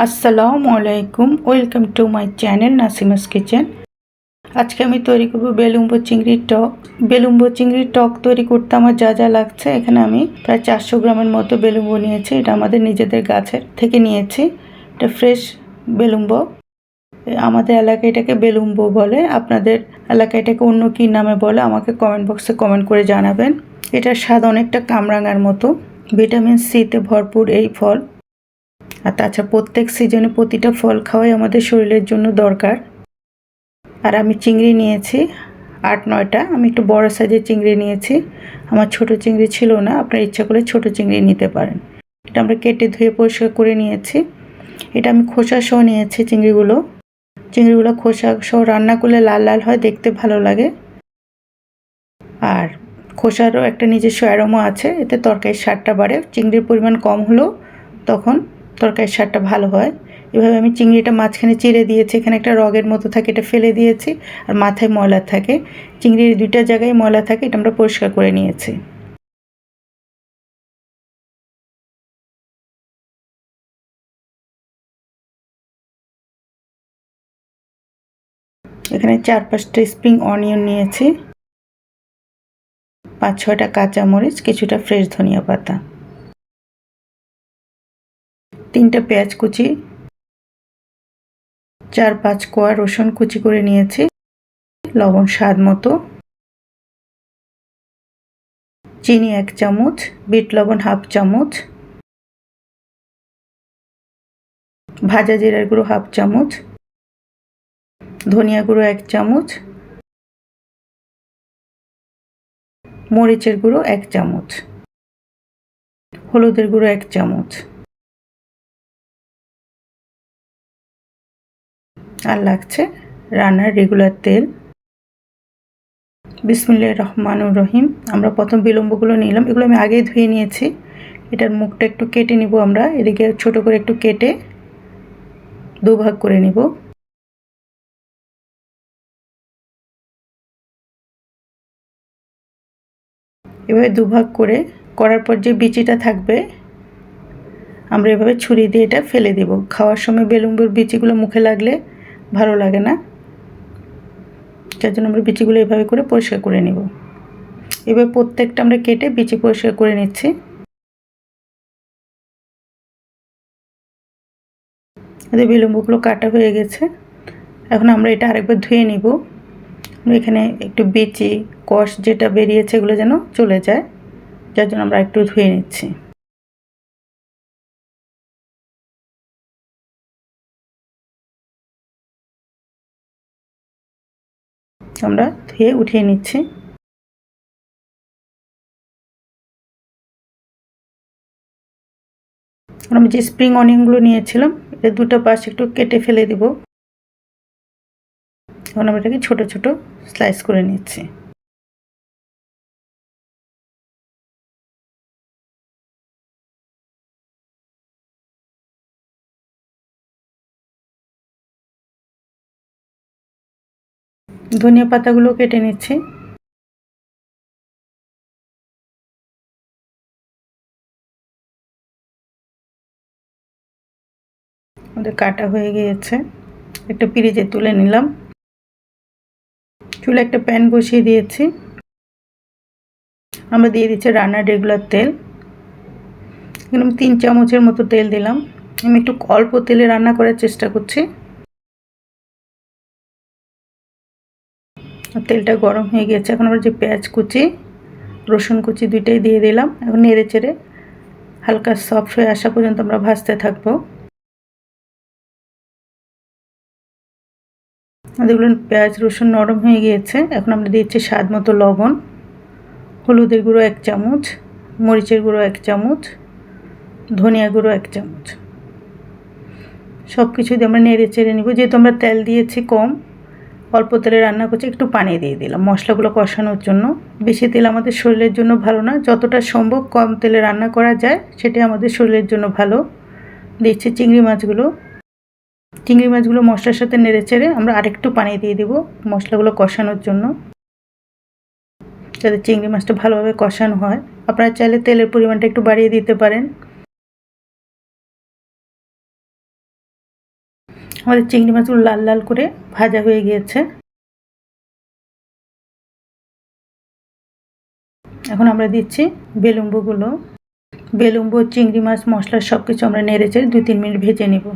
আসসালামু আলাইকুম, welcome to my channel Nasima's kitchen. আজকে আমি তৈরি করব বেলুম্বো চিংড়ির টক। বেলুম্বো চিংড়ির টক তৈরি করতে আমার যা যা লাগছে, এখানে আমি প্রায় 400 গ্রামের মতো বেলুম্বো নিয়েছি। এটা আমাদের নিজেদের গাছের থেকে নিয়েছি। এটা ফ্রেশ বেলুম্বো। আমাদের এলাকায় এটাকে বেলুম্বো বলে, আপনাদের এলাকায় এটাকে অন্য কী নামে বলে আমাকে কমেন্ট বক্সে কমেন্ট করে জানাবেন। এটার স্বাদ অনেকটা কামরাঙার মতো। ভিটামিন সিতে ভরপুর এই ফল। আর তাছাড়া প্রত্যেক সিজনে প্রতিটা ফল খাওয়াই আমাদের শরীরের জন্য দরকার। আর আমি চিংড়ি নিয়েছি 8-9টা। আমি একটু বড় সাইজের চিংড়ি নিয়েছি, আমার ছোট চিংড়ি ছিল না। আপনার ইচ্ছা করলে ছোট চিংড়ি নিতে পারেন। এটা আমরা কেটে ধুয়ে পরিষ্কার করে নিয়েছি। এটা আমি খোসা সহ নিয়েছি চিংড়িগুলো। খোসা সহ রান্না করলে লাল লাল হয়, দেখতে ভালো লাগে। আর খোসারও একটা নিজস্ব অ্যারোমা আছে, এতে তরকারির স্বাদটা বাড়ে। চিংড়ির পরিমাণ কম হলেও তখন তরকারির স্বাদটা ভালো হয়। এভাবে আমি চিংড়িটা মাঝখানে চিড়ে দিয়েছি। এখানে একটা রগের মতো থাকে, এটা ফেলে দিয়েছি। আর মাথায় ময়লা থাকে, চিংড়ির 2টা জায়গায় ময়লা থাকে, এটা আমরা পরিষ্কার করে নিয়েছি। এখানে 4-5টা স্প্রিং অনিয়ন নিয়েছি, 5-6টা কাঁচামরিচ, কিছুটা ফ্রেশ ধনিয়া পাতা, 3টা পেঁয়াজ কুচি, 4-5 কোয়া রসুন কুচি করে নিয়েছি, লবণ স্বাদ মতো, চিনি 1 চামচ, বিট লবণ 1/2 চামচ, ভাজা জিরার গুঁড়ো 1/2 চামচ, ধনিয়া গুঁড়ো 1 চামচ, মরিচের গুঁড়ো 1 চামচ, হলুদের গুঁড়ো 1 চামচ। আর লাগছে রান্নার রেগুলার তেল। বিসমিল্লাহির রহমানির রহিম। আমরা প্রথম বিলম্বগুলো নিলাম, এগুলো আমি আগেই ধুয়ে নিয়েছি। এটার মুখটা একটু কেটে নিব আমরা, এদিকে ছোট করে একটু কেটে দুভাগ করে নিব। এভাবে দুভাগ করে করার পর যে বিচিটা থাকবে আমরা এভাবে ছুরি দিয়ে এটা ফেলে দেব। খাওয়ার সময় বেলুম্বুর বিচিগুলো মুখে লাগলে ভালো লাগে না, যার জন্য আমরা বিচিগুলো এভাবে করে পরিষ্কার করে নেব। এবার প্রত্যেকটা আমরা কেটে বিচি পরিষ্কার করে নিচ্ছি। এদের বিলম্বগুলো কাটা হয়ে গেছে। এখন আমরা এটা আরেকবার ধুয়ে নিব। এখানে একটু বিচি কষ যেটা বেরিয়েছে এগুলো যেন চলে যায়, যার জন্য আমরা একটু ধুয়ে নিচ্ছি। আমরা ধুয়ে উঠিয়ে নিচ্ছি। আমি যে স্প্রিং অনিয়নগুলো নিয়েছিলাম এটা 2টা পাশ একটু কেটে ফেলে দিব। এখন আমরা এটাকে ছোট ছোট স্লাইস করে নিচ্ছি। ধনিয়া পাতাগুলো কেটে নিচ্ছি। আমাদের কাটা হয়ে গিয়েছে, একটা পিরিজে তুলে নিলাম। চুলে একটা প্যান বসিয়ে দিয়েছি। আমরা দিয়ে দিচ্ছি রান্নার রেগুলার তেল। এখানে আমি 3 চামচের মতো তেল দিলাম। আমি একটু অল্প তেলে রান্না করার চেষ্টা করছি। তেলটা গরম হয়ে গেছে। এখন আমরা যে পেঁয়াজ কুচি রসুন কুচি 2টাই দিয়ে দিলাম। এখন নেড়ে চেড়ে হালকা সফট হয়ে আসা পর্যন্ত আমরা ভাজতে থাকবো। দেখুন পেঁয়াজ রসুন নরম হয়ে গিয়েছে। এখন আমরা দিচ্ছি স্বাদ মতো লবণ, হলুদের গুঁড়ো 1 চামচ, মরিচের গুঁড়ো 1 চামচ, ধনিয়া গুঁড়ো 1 চামচ। সব কিছু দিয়ে আমরা নেড়ে চেড়ে নিব। যেহেতু আমরা তেল দিয়েছি কম, অল্প তেলে রান্না করছি, একটু পানি দিয়ে দিলাম মশলাগুলো কষানোর জন্য। বেশি তেল আমাদের শরীরের জন্য ভালো না, যতটা সম্ভব কম তেলে রান্না করা যায় সেটাই আমাদের শরীরের জন্য ভালো। দিচ্ছি চিংড়ি মাছগুলো। মশলার সাথে নেড়ে চেড়ে আমরা আরেকটু পানি দিয়ে দেব মশলাগুলো কষানোর জন্য। যাতে চিংড়ি মাছটা ভালোভাবে কষানো হয়। আপনারা চাইলে তেলের পরিমাণটা একটু বাড়িয়ে দিতে পারেন। আমাদের চিংড়ি মাছগুলো লাল লাল করে ভাজা হয়ে গিয়েছে। এখন আমরা দিচ্ছি বেলুম্বুগুলো। বেলুম্বু, চিংড়ি মাছ, মশলা সব কিছু আমরা নেড়েচেড়ে 2-3 মিনিট ভেজে নেব।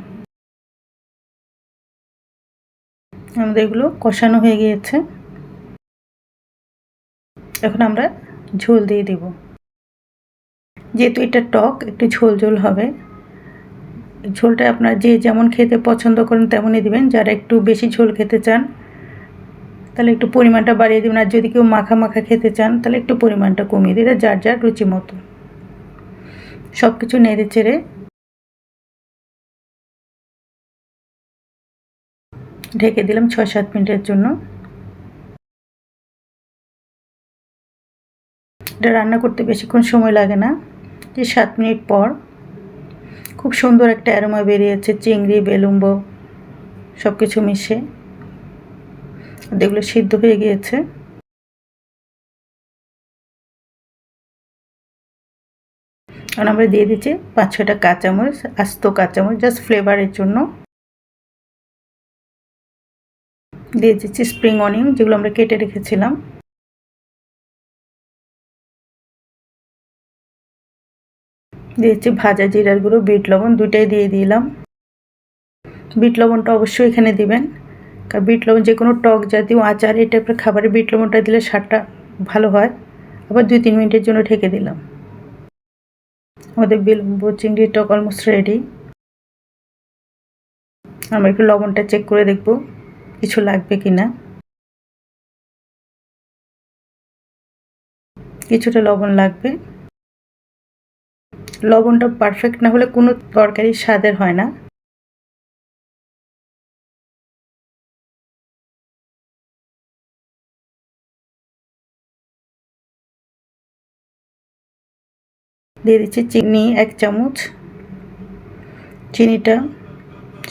আমাদের এগুলো কষানো হয়ে গিয়েছে। এখন আমরা ঝোল দিয়ে দেব। যেহেতু এটা টক, একটু ঝোল ঝোল হবে। ঝোলটা আপনারা যে যেমন খেতে পছন্দ করেন তেমনই দিবেন। যারা একটু বেশি ঝোল খেতে চান তাহলে একটু পরিমাণটা বাড়িয়ে দেবেন, আর যদি কেউ মাখা মাখা খেতে চান তাহলে একটু পরিমাণটা কমিয়ে দিলে যার যার রুচি মতো। সব কিছু নেড়ে চেড়ে ঢেকে দিলাম 6-7 মিনিটের জন্য। এটা রান্না করতে বেশিক্ষণ সময় লাগে না, যে 7 মিনিট পর খুব সুন্দর একটা অ্যারোমা বেরিয়েছে। চিংড়ি, বেলুম্বো সব কিছু মিশে এগুলো সিদ্ধ হয়ে গিয়েছে। এখন আমরা দিয়ে দিচ্ছি 5-6টা কাঁচামরিচ, আস্ত কাঁচামরিচ, জাস্ট ফ্লেভারের জন্য। দিয়ে দিচ্ছি স্প্রিং অনিয়ন, যেগুলো আমরা কেটে রেখেছিলাম। দিয়েছি ভাজা জিরার গুঁড়ো, বিট লবণ, দুটাই দিয়ে দিলাম। বিট লবণটা অবশ্যই এখানে দিবেন, কারণ বিট লবণ যে কোনো টক জাতীয় আচার এই টাইপের খাবারে বিট লবণটা দিলে স্বাদটা ভালো হয়। আবার 2-3 মিনিটের জন্য ঢেকে দিলাম। আমাদের বেলুম্বো চিংড়ির টক অলমোস্ট রেডি। আমরা একটু লবণটা চেক করে দেখব কিছু লাগবে কি না। কিছুটা লবণ লাগবে। লবণটা পারফেক্ট না হলে কোনো তরকারি স্বাদের হয় না। দিয়ে দিচ্ছি চিনি 1 চামচ। চিনিটা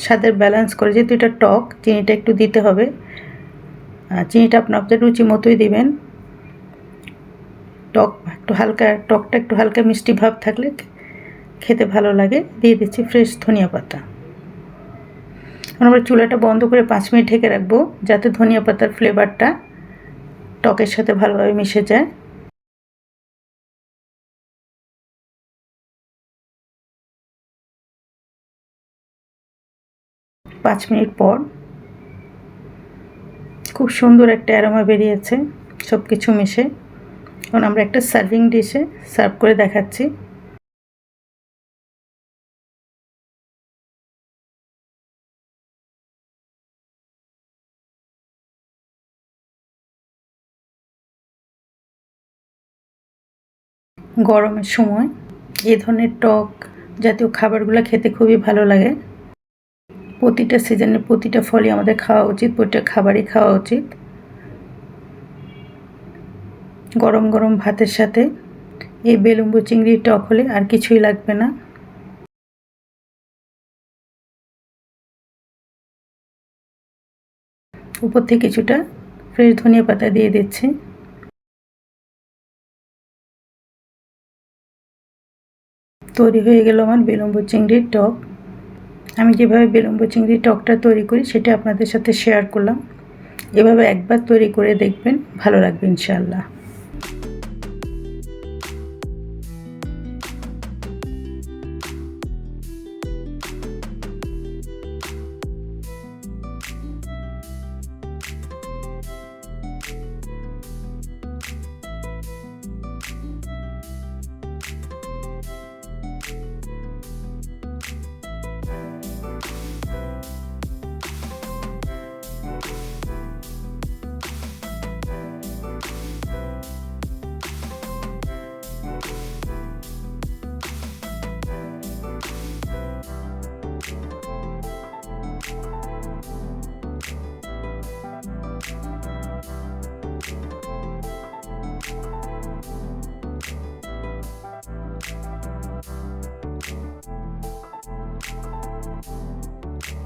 স্বাদের ব্যালেন্স করে, যেহেতু এটা টক চিনিটা একটু দিতে হবে। চিনিটা আপনাদের রুচি মতোই দিবেন। টকটা একটু হালকা মিষ্টি ভাব থাকলে খেতে ভালো লাগে। দিয়ে দিচ্ছি ফ্রেশ ধনিয়া পাতা। আমরা চুলাটা বন্ধ করে 5 মিনিট ঢেকে রাখবো, যাতে ধনিয়া পাতার ফ্লেভারটা টকের সাথে ভালোভাবে মিশে যায়। পাঁচ মিনিট পর খুব সুন্দর একটা অ্যারোমা বেরিয়েছে সব কিছু মিশে। এখন আমরা একটা সার্ভিং ডিশে সার্ভ করে দেখাচ্ছি। গরমের সময় এই ধরনের টক জাতীয় খাবারগুলো খেতে খুবই ভালো লাগে। প্রতিটা সিজনে প্রতিটা ফলই আমাদের খাওয়া উচিত, প্রতিটা খাবারই খাওয়া উচিত। গরম গরম ভাতের সাথে এই বেলুম্বু চিংড়ির টক হলে আর কিছুই লাগবে না। উপর থেকে কিছুটা ফ্রেশ ধনিয়া পাতা দিয়ে দিচ্ছি। তৈরি হয়ে গেল আমার বেলুম্বু চিংড়ির টক। আমি যেভাবে বেলুম্বু চিংড়ির টকটা তৈরি করি সেটা আপনাদের সাথে শেয়ার করলাম। এভাবে একবার তৈরি করে দেখবেন, ভালো লাগবে ইনশাআল্লাহ।